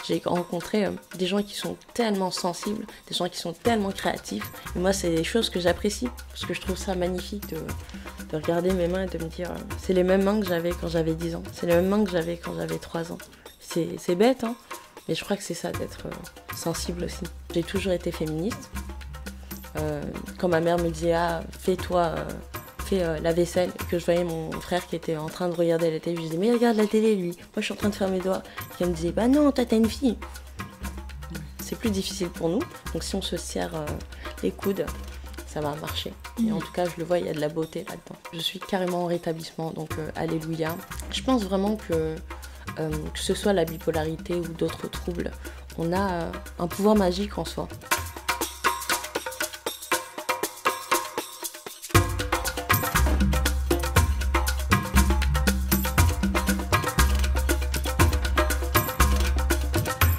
J'ai rencontré des gens qui sont tellement sensibles, des gens qui sont tellement créatifs. Et moi, c'est des choses que j'apprécie, parce que je trouve ça magnifique de regarder mes mains et de me dire c'est les mêmes mains que j'avais quand j'avais 10 ans, c'est les mêmes mains que j'avais quand j'avais 3 ans. C'est bête, hein, mais je crois que c'est ça d'être sensible aussi. J'ai toujours été féministe. Quand ma mère me disait fais-toi... fais la vaisselle, que je voyais mon frère qui était en train de regarder la télé, je lui disais mais regarde la télé lui, moi je suis en train de faire mes doigts. Et elle me disait bah non, toi t'as une fille. C'est plus difficile pour nous, donc si on se serre les coudes, ça va marcher. Et en tout cas, je le vois, il y a de la beauté là-dedans. Je suis carrément en rétablissement, donc alléluia. Je pense vraiment que ce soit la bipolarité ou d'autres troubles, on a un pouvoir magique en soi.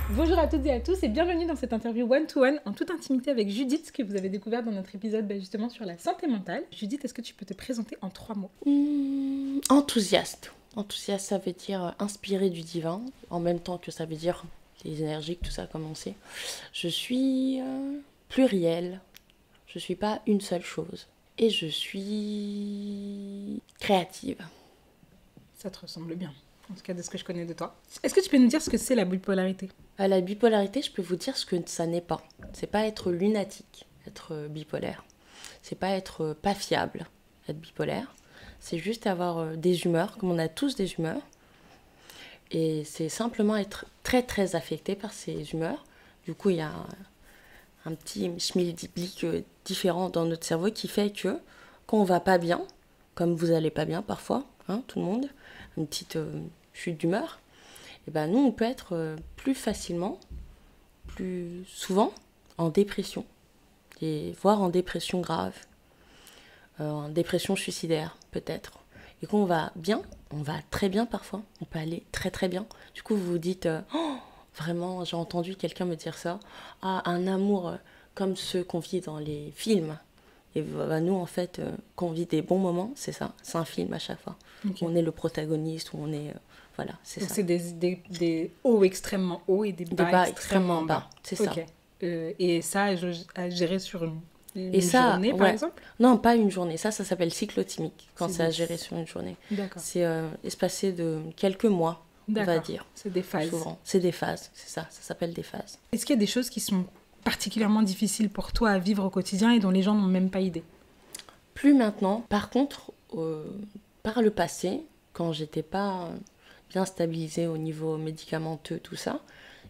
Bonjour à toutes et à tous et bienvenue dans cette interview one-to-one en toute intimité avec Judith que vous avez découvert dans notre épisode justement sur la santé mentale. Judith, est-ce que tu peux te présenter en 3 mots ? Enthousiaste. Enthousiaste, ça veut dire inspiré du divin, en même temps que ça veut dire les énergiques, tout ça comme on sait. Je suis plurielle, je suis pas une seule chose. Et je suis créative. Ça te ressemble bien, en tout cas de ce que je connais de toi. Est-ce que tu peux nous dire ce que c'est la bipolarité ? La bipolarité, je peux vous dire ce que ça n'est pas. C'est pas être lunatique, être bipolaire. C'est pas être pas fiable, être bipolaire. C'est juste avoir des humeurs, comme on a tous des humeurs. Et c'est simplement être très très affecté par ces humeurs. Du coup, il y a un petit schmilblick différent dans notre cerveau qui fait que quand on va pas bien, comme vous allez pas bien parfois, hein, tout le monde, une petite chute d'humeur, et ben nous on peut être plus facilement, plus souvent en dépression, et voire en dépression grave, en dépression suicidaire peut-être. Et quand on va bien, on va très bien parfois, on peut aller très très bien. Du coup vous vous dites, oh, vraiment j'ai entendu quelqu'un me dire ça, un amour comme ceux qu'on vit dans les films. Et bah, nous en fait, quand on vit des bons moments, c'est ça, c'est un film à chaque fois. Okay. On est le protagoniste, on est... Voilà, c'est donc ça. C'est des hauts extrêmement hauts et des bas extrêmement bas. C'est okay. Ça. Et ça, à gérer sur une ça, journée, par exemple ? Non, pas une journée. Ça s'appelle cyclotimique, quand c'est à gérer sur une journée. D'accord. C'est espacé de quelques mois, on va dire. C'est des phases. Souvent. C'est des phases, c'est ça. Ça s'appelle des phases. Est-ce qu'il y a des choses qui sont particulièrement difficiles pour toi à vivre au quotidien et dont les gens n'ont même pas idée ? Plus maintenant. Par contre, par le passé, quand j'étais pas... bien stabilisé au niveau médicamenteux, tout ça,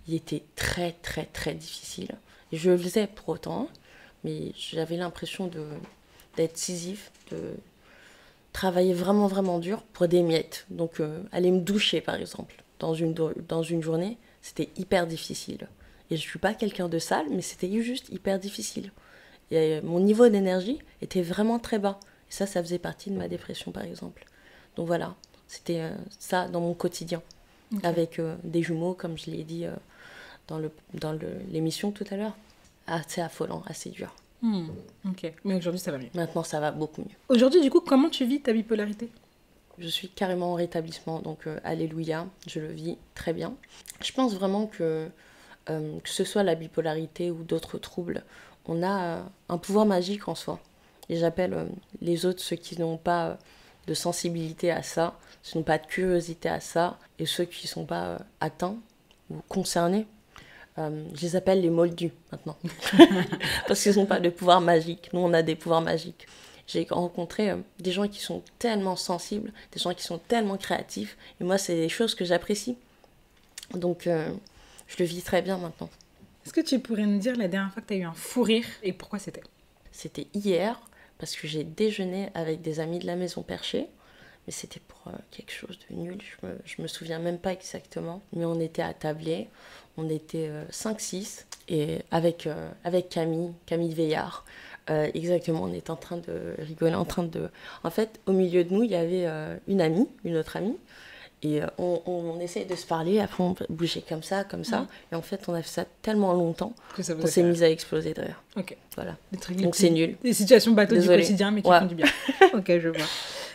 il était très, très, très difficile. Et je le faisais pour autant, mais j'avais l'impression d'être Sisyphe, de travailler vraiment, vraiment dur pour des miettes. Donc, aller me doucher, par exemple, dans une journée, c'était hyper difficile. Et je ne suis pas quelqu'un de sale, mais c'était juste hyper difficile. Et mon niveau d'énergie était vraiment très bas. Et ça faisait partie de ma dépression, par exemple. Donc voilà. C'était ça dans mon quotidien, okay. Avec des jumeaux, comme je l'ai dit dans l'émission tout à l'heure. Assez affolant, assez dur. Ok, mais aujourd'hui ça va mieux. Maintenant ça va beaucoup mieux. Aujourd'hui du coup, comment tu vis ta bipolarité ? Je suis carrément en rétablissement, donc alléluia, je le vis très bien. Je pense vraiment que ce soit la bipolarité ou d'autres troubles, on a un pouvoir magique en soi. Et j'appelle les autres, ceux qui n'ont pas... de sensibilité à ça, ceux qui n'ont pas de curiosité à ça, et ceux qui ne sont pas atteints ou concernés, je les appelle les moldus maintenant, parce qu'ils n'ont pas de pouvoir magique. Nous, on a des pouvoirs magiques. J'ai rencontré des gens qui sont tellement sensibles, des gens qui sont tellement créatifs, et moi, c'est des choses que j'apprécie. Donc, je le vis très bien maintenant. Est-ce que tu pourrais nous dire la dernière fois que tu as eu un fou rire, et pourquoi c'était ? C'était hier, parce que j'ai déjeuné avec des amis de la maison Perchée, mais c'était pour quelque chose de nul, je me souviens même pas exactement, mais on était attablés, on était 5-6, et avec Camille Veillard, exactement, on était en train de rigoler, En fait, au milieu de nous, il y avait une autre amie, et on essayait de se parler, après on bougeait comme ça, et en fait on a fait ça tellement longtemps qu'on s'est mis à exploser de rire. Ok. Voilà. Donc c'est nul. Des situations bateaux du Désolée. quotidien, mais qui font du bien. Ok, je vois.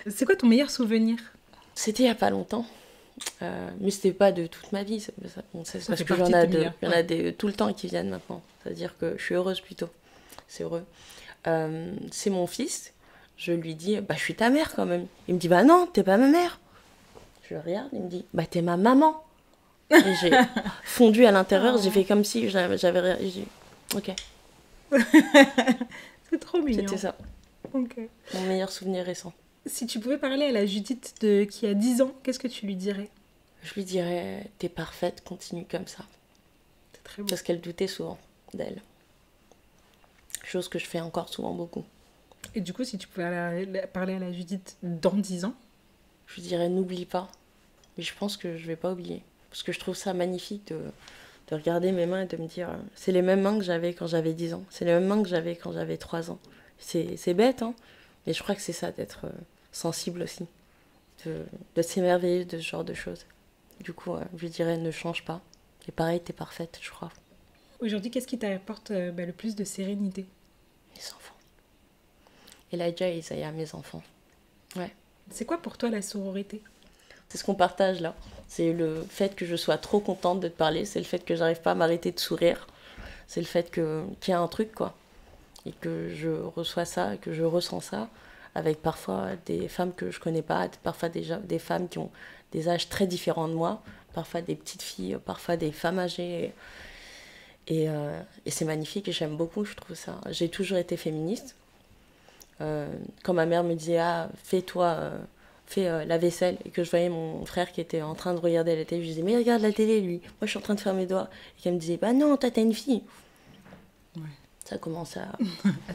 C'est quoi ton meilleur souvenir ? C'était il n'y a pas longtemps. Mais c'était pas de toute ma vie. C'est parce que il y en a tout le temps qui viennent maintenant. C'est-à-dire que je suis heureuse plutôt. C'est heureux. C'est mon fils. Je lui dis, bah, je suis ta mère quand même. Il me dit, bah non, t'es pas ma mère. Je le regarde, il me dit, bah, t'es ma maman. Et j'ai fondu à l'intérieur, j'ai fait comme si j'avais... J'ai dit, ok. C'est trop mignon. C'était ça. Okay. Mon meilleur souvenir récent. Si tu pouvais parler à la Judith qui a 10 ans, qu'est-ce que tu lui dirais? Je lui dirais, t'es parfaite, continue comme ça. C'est très beau. Parce qu'elle doutait souvent d'elle. Chose que je fais encore souvent beaucoup. Et du coup, si tu pouvais parler à la Judith dans 10 ans? Je lui dirais, n'oublie pas. Mais je pense que je vais pas oublier. Parce que je trouve ça magnifique de regarder mes mains et de me dire, c'est les mêmes mains que j'avais quand j'avais 10 ans. C'est les mêmes mains que j'avais quand j'avais 3 ans. C'est bête, hein. Mais je crois que c'est ça, d'être sensible aussi. De s'émerveiller de ce genre de choses. Du coup, je lui dirais, ne change pas. Et pareil, t'es parfaite, je crois. Aujourd'hui, qu'est-ce qui t'apporte le plus de sérénité? Mes enfants. Elijah et Isaiah, mes enfants. Ouais. C'est quoi pour toi la sororité? C'est ce qu'on partage là. C'est le fait que je sois trop contente de te parler. C'est le fait que j'arrive pas à m'arrêter de sourire. C'est le fait qu'il y a un truc, quoi. Et que je reçois ça, que je ressens ça. Avec parfois des femmes que je connais pas. Parfois des femmes qui ont des âges très différents de moi. Parfois des petites filles. Parfois des femmes âgées. Et c'est magnifique et j'aime beaucoup, je trouve ça. J'ai toujours été féministe. Quand ma mère me disait, fais la vaisselle, et que je voyais mon frère qui était en train de regarder la télé, je disais, mais regarde la télé, lui. Moi, je suis en train de faire mes doigts. Et qu'elle me disait, bah non, toi, t'as une fille. Ouais. Ça commence à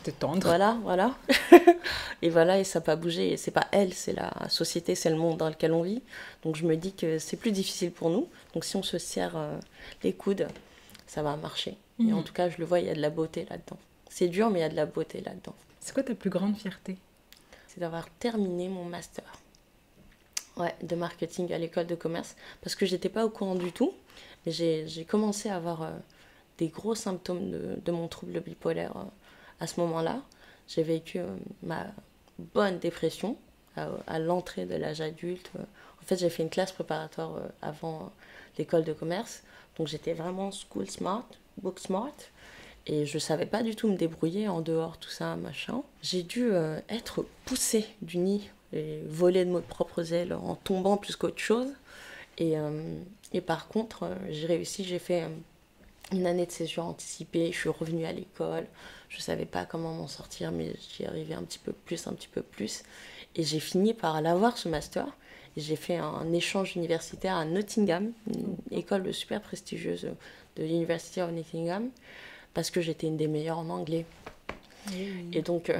te tendre. Voilà. Et voilà, et ça n'a pas bougé. Et c'est pas elle, c'est la société, c'est le monde dans lequel on vit. Donc je me dis que c'est plus difficile pour nous. Donc si on se serre les coudes, ça va marcher. Et en tout cas, je le vois, il y a de la beauté là-dedans. C'est dur, mais il y a de la beauté là-dedans. C'est quoi ta plus grande fierté? C'est d'avoir terminé mon master. Ouais, de marketing à l'école de commerce. Parce que j'étais pas au courant du tout. Mais j'ai commencé à avoir des gros symptômes de mon trouble bipolaire à ce moment-là. J'ai vécu ma bonne dépression à l'entrée de l'âge adulte. En fait, j'ai fait une classe préparatoire avant l'école de commerce. Donc j'étais vraiment school smart, book smart. Et je savais pas du tout me débrouiller en dehors, tout ça, machin. J'ai dû être poussée du nid et voler de mes propres ailes en tombant plus qu'autre chose. Et par contre, j'ai réussi, j'ai fait une année de césure anticipée, je suis revenue à l'école. Je savais pas comment m'en sortir, mais j'y arrivais un petit peu plus. Et j'ai fini par l'avoir, ce master. Et j'ai fait un échange universitaire à Nottingham, une école super prestigieuse de l'University of Nottingham, parce que j'étais une des meilleures en anglais. Et donc,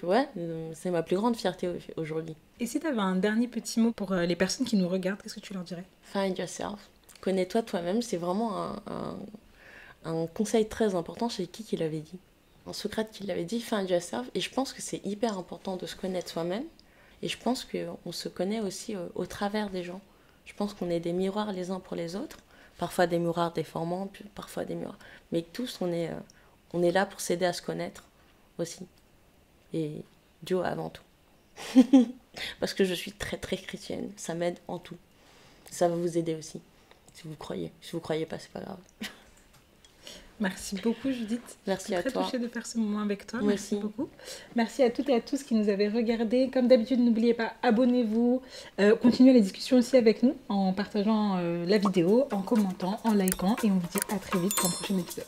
ouais, c'est ma plus grande fierté aujourd'hui. Et si tu avais un dernier petit mot pour les personnes qui nous regardent, qu'est-ce que tu leur dirais? Find yourself. Connais-toi toi-même, c'est vraiment un conseil très important. Chez qui l'avait dit? Un Socrate qui l'avait dit, find yourself. Et je pense que c'est hyper important de se connaître soi-même. Et je pense qu'on se connaît aussi au travers des gens. Je pense qu'on est des miroirs les uns pour les autres. Parfois des miroirs déformants, parfois des miroirs. Mais tous, on est là pour s'aider à se connaître aussi. Et Dieu avant tout. Parce que je suis très très chrétienne. Ça m'aide en tout. Ça va vous aider aussi. Si vous croyez. Si vous croyez pas, c'est pas grave. Merci beaucoup, Judith. Merci à toi. Je suis très touchée de faire ce moment avec toi. Moi Merci aussi. beaucoup. Merci à toutes et à tous qui nous avaient regardés. Comme d'habitude, n'oubliez pas, abonnez-vous. Continuez les discussions aussi avec nous en partageant la vidéo, en commentant, en likant. Et on vous dit à très vite pour un prochain épisode.